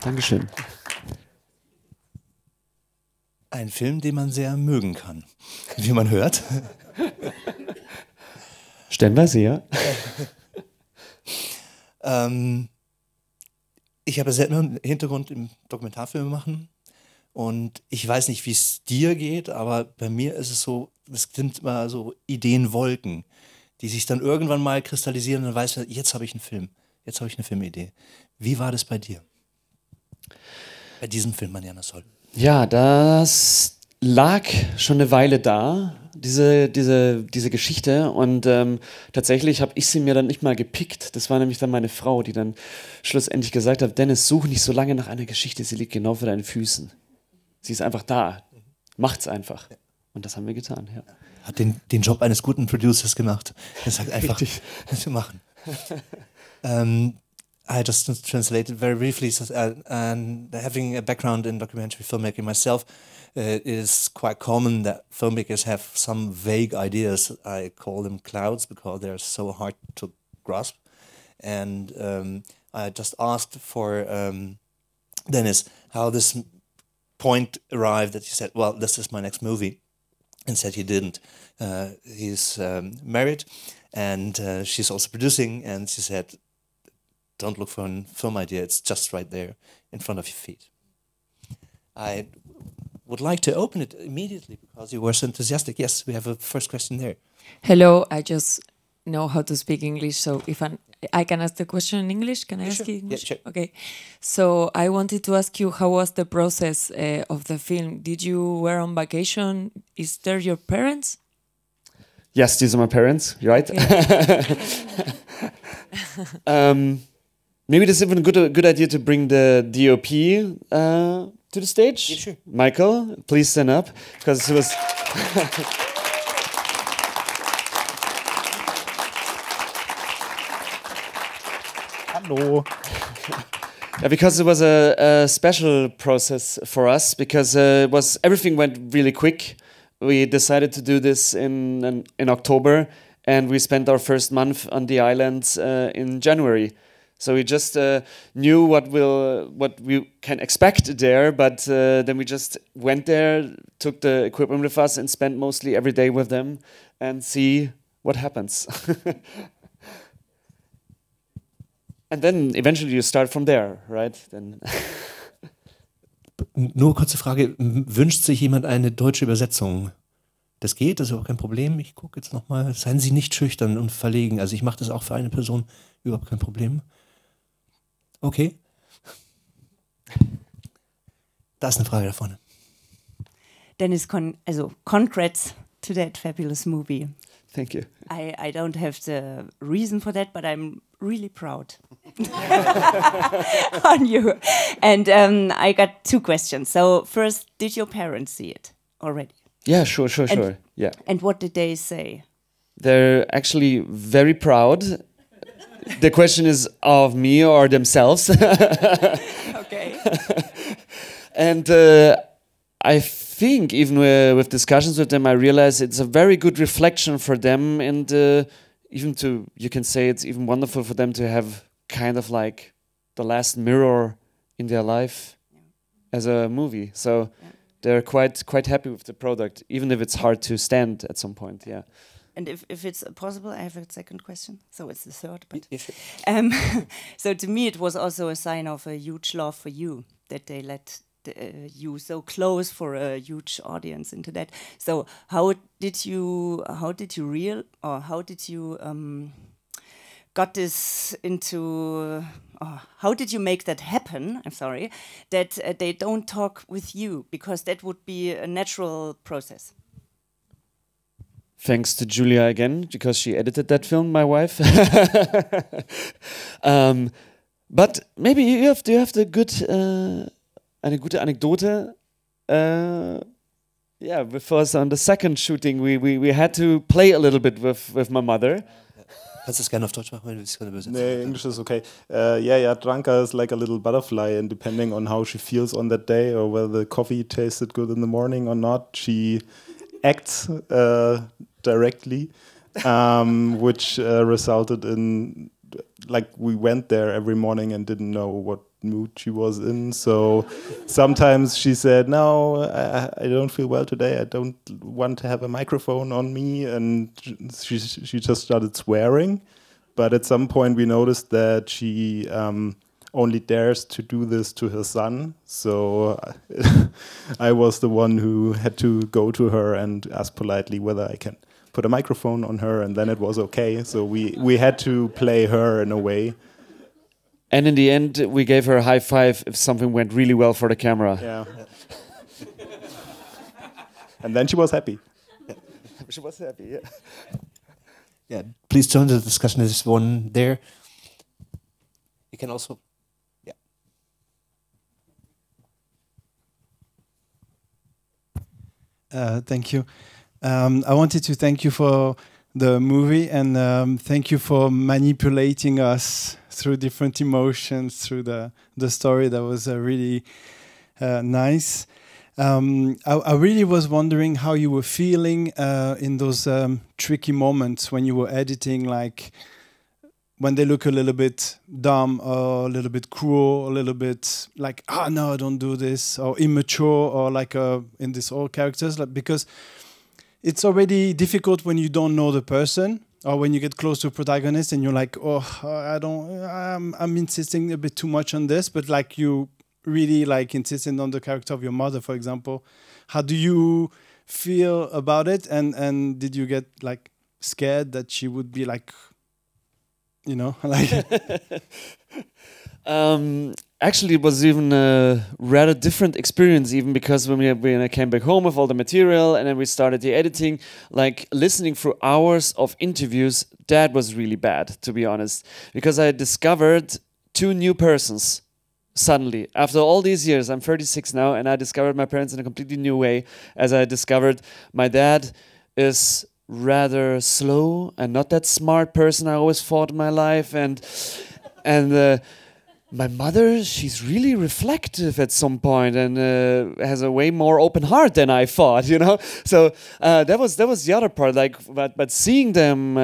Dankeschön. Ein Film, den man sehr mögen kann, wie man hört. Stellenweise, ja. Ich habe selber einen Hintergrund im Dokumentarfilm machen und ich weiß nicht, wie es dir geht, aber bei mir ist es so, es sind immer so Ideenwolken, die sich dann irgendwann mal kristallisieren und dann weiß man, jetzt habe ich einen Film, jetzt habe ich eine Filmidee. Wie war das bei dir? Bei diesem Film, MAÑANA Sol? Ja, das lag schon eine Weile da, diese Geschichte. Und tatsächlich habe ich sie mir dann nicht mal gepickt. Das war nämlich dann meine Frau, die dann schlussendlich gesagt hat, Dennis, such nicht so lange nach einer Geschichte, sie liegt genau vor deinen Füßen. Sie ist einfach da. Macht's einfach. Und das haben wir getan, ja. Hat den Job eines guten Producers gemacht. Er sagt einfach, zu machen. I just translated very briefly, and having a background in documentary filmmaking myself, it is quite common that filmmakers have some vague ideas. I call them clouds because they're so hard to grasp. And I just asked for Dennis how this point arrived that he said, well, this is my next movie. And said he didn't. He's married and she's also producing, and she said, don't look for a film idea, it's just right there in front of your feet. I would like to open it immediately because you were so enthusiastic. Yes, we have a first question there. Hello, I just know how to speak English, so if I can ask the question in English, can I ask you English? Yeah, sure. Okay, so I wanted to ask you, how was the process of the film? Did you were on vacation? Is there your parents? Yes, these are my parents, right? Okay. Maybe this is even a good idea to bring the DOP to the stage. Yeah, sure. Michael, please stand up, because it was. Hallo. Yeah, because it was a special process for us, because everything went really quick. We decided to do this in October, and we spent our first month on the islands in January. So we just knew what we can expect there, but then we just went there, took the equipment with us, and spent mostly every day with them and see what happens. And then eventually you start from there, right? Then Nur kurze Frage, wünscht sich jemand eine deutsche Übersetzung? Das geht, das ist überhaupt kein Problem. Ich gucke jetzt nochmal. Seien Sie nicht schüchtern und verlegen. Also ich mache das auch für eine Person, überhaupt kein Problem. Okay. Da ist eine Frage da vorne. Dennis, congrats to that fabulous movie. thank you. I don't have the reason for that, but I'm really proud on you. And I got two questions. So first, did your parents see it already? Yeah, sure. Yeah. And what did they say? They're actually very proud. The question is of me or themselves. Okay. And I think even with discussions with them, I realize it's a very good reflection for them, and even you can say it's even wonderful for them to have kind of like the last mirror in their life as a movie. So they're quite happy with the product, even if it's hard to stand at some point. Yeah. And if it's possible, I have a second question. So it's the third, but Yes. so to me, it was also a sign of a huge love for you that they let you so close for a huge audience into that. So how did you got this into? How did you make that happen? I'm sorry, that they don't talk with you, because that would be a natural process. Thanks to Julia again, because she edited that film, my wife. But maybe you have the good, eine gute Anekdote. Yeah, because on the second shooting, we had to play a little bit with my mother. Kannst du es gerne auf Deutsch machen, wenn du es gerne übersetzt? Nee, English is okay. Yeah, Dranka is like a little butterfly, and depending on how she feels on that day, or whether the coffee tasted good in the morning or not, she acts directly, which resulted in, like, we went there every morning and didn't know what mood she was in. So sometimes she said, "No, I don't feel well today. I don't want to have a microphone on me," and she just started swearing. But at some point, we noticed that she only dares to do this to her son. So I was the one who had to go to her and ask politely whether I can put a microphone on her, and then it was okay. So we had to play her in a way. And in the end, we gave her a high five if something went really well for the camera. Yeah. And then she was happy. She was happy, yeah. Yeah, please join the discussion. There's one there. You can also, yeah. Thank you. I wanted to thank you for the movie, and thank you for manipulating us through different emotions, through the story. That was really nice. I really was wondering how you were feeling in those tricky moments when you were editing, like when they look a little bit dumb or a little bit cruel, a little bit like, no, don't do this, or immature, or like in these old characters, like, because it's already difficult when you don't know the person, or when you get close to a protagonist and you're like, I'm insisting a bit too much on this, but like you really like insisting on the character of your mother, for example. How do you feel about it? And did you get like scared that she would be like, like... Actually, it was even a rather different experience, even because when I came back home with all the material and then we started the editing, like listening through hours of interviews, that was really bad, to be honest, because I discovered two new persons suddenly. After all these years, I'm 36 now, and I discovered my parents in a completely new way, as I discovered my dad is rather slow and not that smart person I always thought in my life, and my mother, she's really reflective at some point and has a way more open heart than I thought, So that was the other part. Like, but seeing them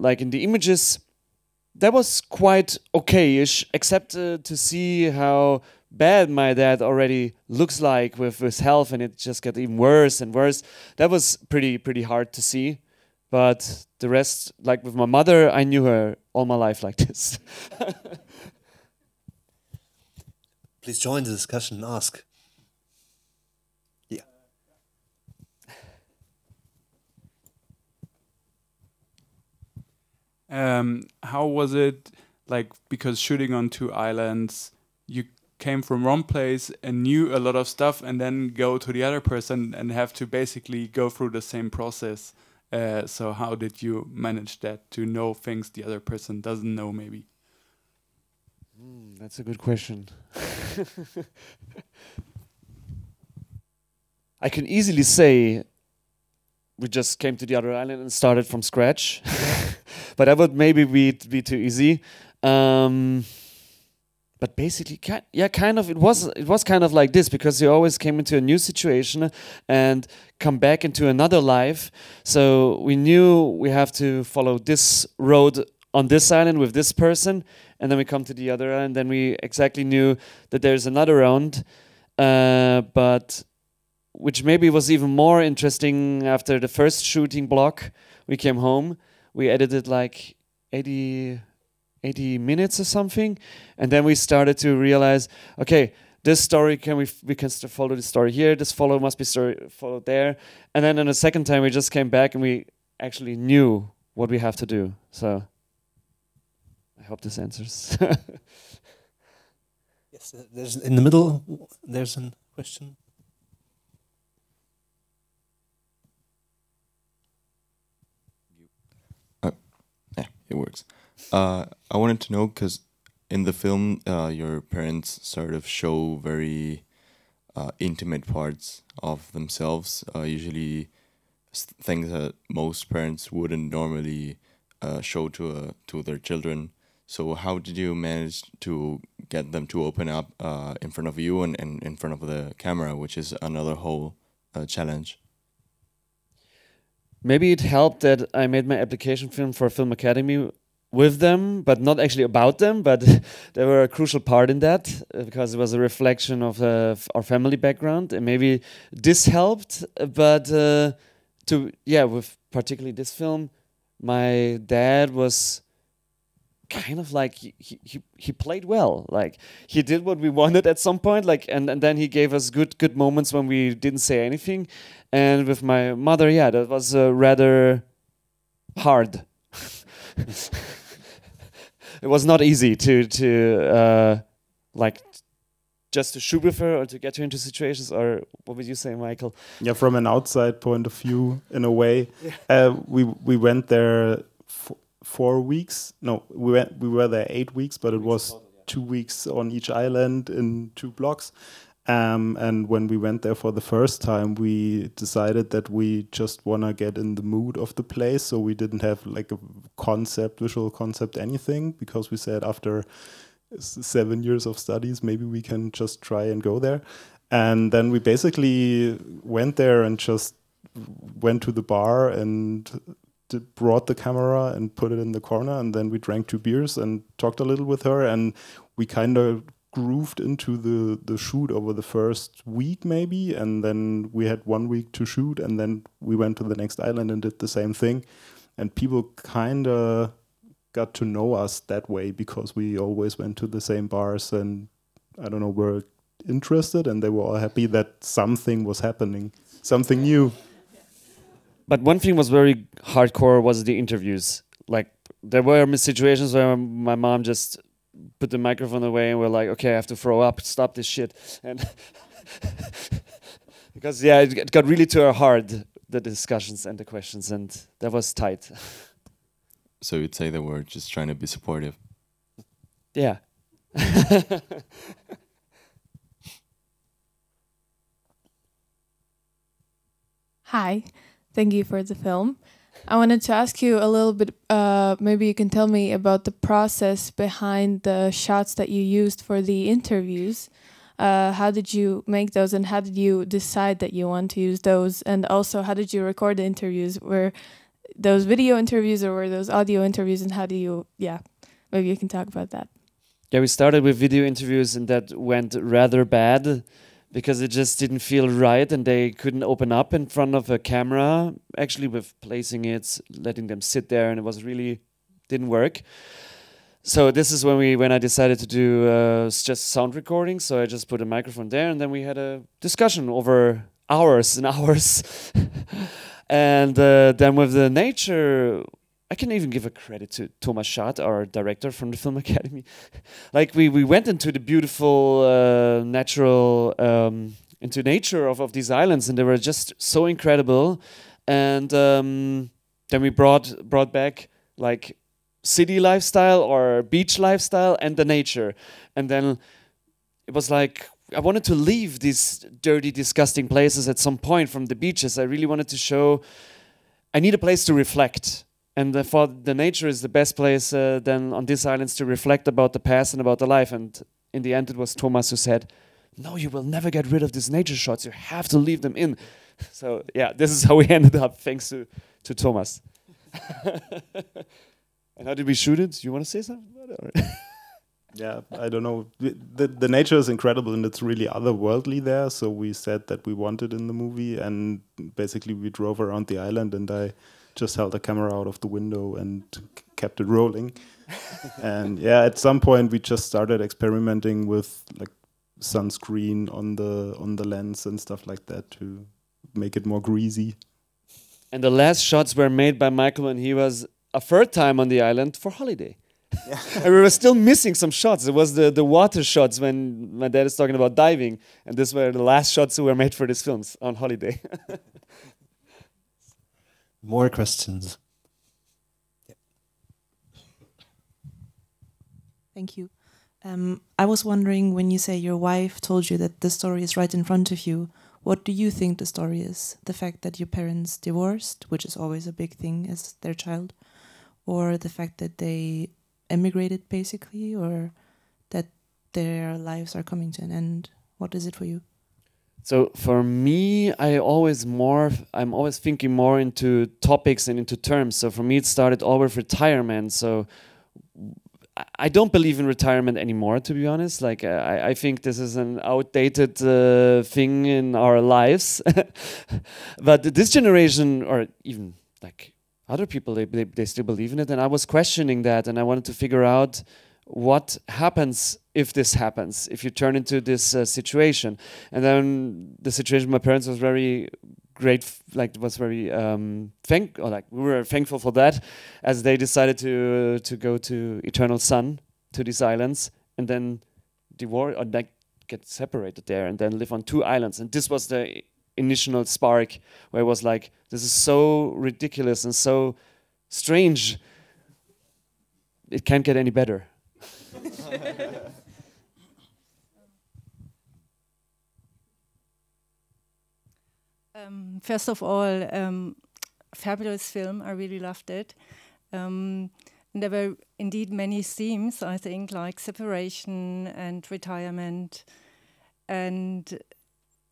like in the images, that was quite okay-ish, except to see how bad my dad already looks like with his health, and it just got even worse and worse. That was pretty hard to see. But the rest, like with my mother, I knew her all my life like this. Please join the discussion and ask. Yeah. How was it, like, because shooting on two islands, you came from one place and knew a lot of stuff, and then go to the other person and have to basically go through the same process. So how did you manage that, to know things the other person doesn't know, maybe? That's a good question. I can easily say we just came to the other island and started from scratch, but that would maybe be too easy. But basically, kind of. It was kind of like this, because you always came into a new situation and come back into another life. So we knew we have to follow this road on this island with this person, and then we come to the other island. Then we exactly knew that there's another round, but which maybe was even more interesting after the first shooting block. We came home, we edited like 80 minutes or something, and then we started to realize, okay, this story we can follow the story here, this must be followed there, and then on the second time we just came back and we actually knew what we have to do. So I hope this answers. Yes, there's in the middle. There's a question. Yeah, it works. I wanted to know, because in the film, your parents sort of show very intimate parts of themselves, usually things that most parents wouldn't normally show to their children. So how did you manage to get them to open up in front of you and in front of the camera, which is another whole challenge? Maybe it helped that I made my application film for Film Academy with them, but not actually about them, but they were a crucial part in that because it was a reflection of our family background, and maybe this helped. But with particularly this film, my dad was kind of like he played well, like he did what we wanted at some point, like and then he gave us good moments when we didn't say anything. And with my mother, that was rather hard. It was not easy to like just to shoot with her or to get her into situations. Or what would you say, Michael? Yeah, from an outside point of view, in a way, we went there 4 weeks. No, we were there 8 weeks, but it was 2 weeks on each island in 2 blocks. And when we went there for the first time, we decided that we just want to get in the mood of the place. So we didn't have like a visual concept, anything, because we said after 7 years of studies, maybe we can just try and go there. And then we basically went there and just went to the bar and brought the camera and put it in the corner. And then we drank 2 beers and talked a little with her. And we kind of grooved into the shoot over the first week maybe, and then we had 1 week to shoot, and then we went to the next island and did the same thing. And people kind of got to know us that way because we always went to the same bars, and I don't know, were interested, and they were all happy that something was happening, something new. But one thing was very hardcore was the interviews. Like there were situations where my mom just put the microphone away and we're like, okay, I have to throw up, stop this shit. And because it got really to our heart, the discussions and the questions, and that was tight. So you'd say they were just trying to be supportive? Yeah. Hi, thank you for the film. I wanted to ask you a little bit, maybe you can tell me about the process behind the shots that you used for the interviews. How did you make those, and how did you decide that you want to use those? And also, how did you record the interviews? Were those video interviews or were those audio interviews, and how do you, maybe you can talk about that. Yeah, we started with video interviews, and that went rather bad because it just didn't feel right, and they couldn't open up in front of a camera, actually with placing it, letting them sit there, and it was really, didn't work. So this is when I decided to do just sound recording, so I just put a microphone there, and then we had a discussion over hours and hours. And then with the nature, I can even give a credit to Thomas Schad, our director from the Film Academy. Like we went into the beautiful natural, into nature of these islands, and they were just so incredible. And then we brought back like city lifestyle or beach lifestyle and the nature. And then it was like, I wanted to leave these dirty, disgusting places at some point from the beaches. I really wanted to show, I need a place to reflect. And for the nature is the best place then on these islands to reflect about the past and about the life. And in the end, it was Thomas who said, no, you will never get rid of these nature shots. You have to leave them in. So yeah, this is how we ended up, thanks to Thomas. And how did we shoot it? You want to say something about it? Yeah, I don't know. The nature is incredible, and it's really otherworldly there. So we said that we wanted in the movie, and basically we drove around the island, and I just held a camera out of the window and kept it rolling. And yeah, at some point we just started experimenting with like sunscreen on the lens and stuff like that to make it more greasy. And the last shots were made by Michael when he was a third time on the island for holiday. Yeah. And we were still missing some shots. It was the water shots when my dad is talking about diving, and these were the last shots that were made for these films on holiday. More questions. Thank you. I was wondering, when you say your wife told you that the story is right in front of you, what do you think the story is? The fact that your parents divorced, which is always a big thing as their child, or the fact that they emigrated basically, or that their lives are coming to an end? What is it for you? So for me, I'm always thinking more into topics and into terms. So for me, it started all with retirement. So I don't believe in retirement anymore, to be honest. Like I think this is an outdated thing in our lives. But this generation, or even like other people, they still believe in it. And I was questioning that, and I wanted to figure out what happens if this happens, if you turn into this situation. And then the situation with my parents was very great, like it was very we were thankful for that, as they decided to go to Eternal Sun, to these islands, and then divorce or like get separated there, and then live on 2 islands. And this was the initial spark where it was like, this is so ridiculous and so strange. It can't get any better. First of all, fabulous film. I really loved it. There were indeed many themes, I think, like separation and retirement, and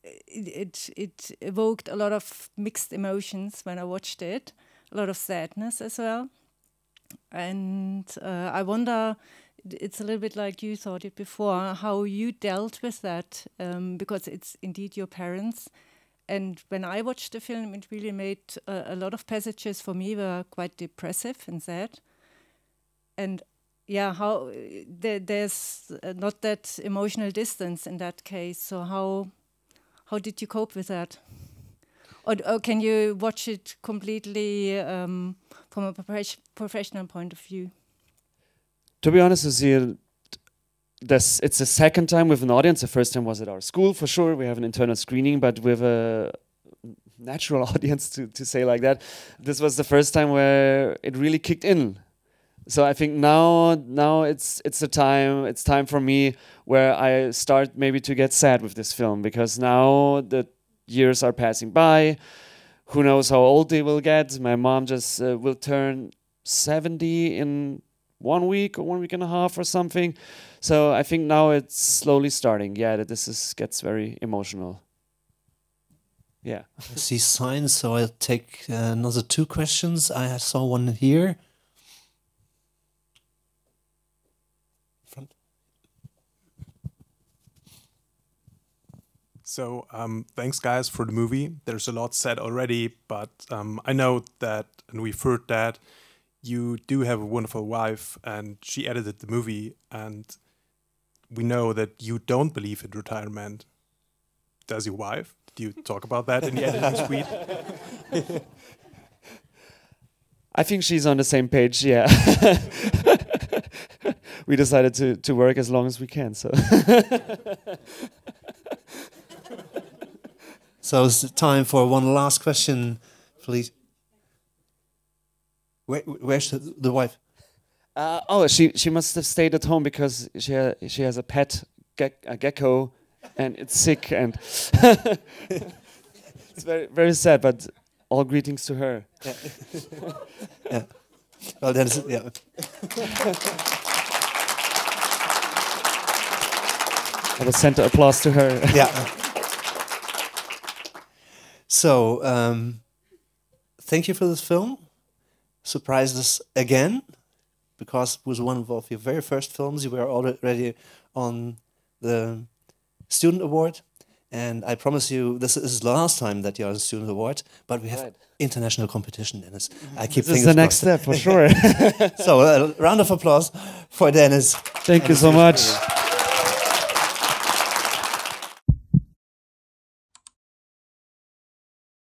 it evoked a lot of mixed emotions when I watched it, a lot of sadness as well. And I wonder, it's a little bit like you thought it before, how you dealt with that, because it's indeed your parents. And when I watched the film, it really made a lot of passages for me were quite depressive and sad. And yeah, how there's not that emotional distance in that case. So how did you cope with that? Or can you watch it completely from a professional point of view? To be honest with you, it's the second time with an audience. The first time was at our school, for sure. We have an internal screening, but with a natural audience, to say like that. This was the first time where it really kicked in. So I think now it's the time. It's time for me where I start maybe to get sad with this film, because now the years are passing by. Who knows how old they will get? My mom just will turn 70 in 1 week or 1 week and a half or something. So I think now it's slowly starting. Yeah, that this gets very emotional. Yeah. I see signs, so I'll take another 2 questions. I saw one here. Front. So thanks, guys, for the movie. There's a lot said already, but I know that, and we've heard that, you do have a wonderful wife, and she edited the movie, and we know that you don't believe in retirement. Does your wife? Do you talk about that in the editing suite? I think she's on the same page, yeah. We decided to work as long as we can, so. So it's time for one last question, please. Where's the wife? She must have stayed at home because she has a pet, a gecko, and it's sick, and it's very, very sad. But all greetings to her. Yeah. Yeah. Well, that is, yeah. I will send applause to her. Yeah. So, thank you for this film. Surprised us again, because it was one of your very first films. You were already on the Student Award, and I promise you this is the last time that you're on the Student Award, but we have international competition, Dennis. I keep this is the next step, for sure. So, a round of applause for Dennis. Thank you so much.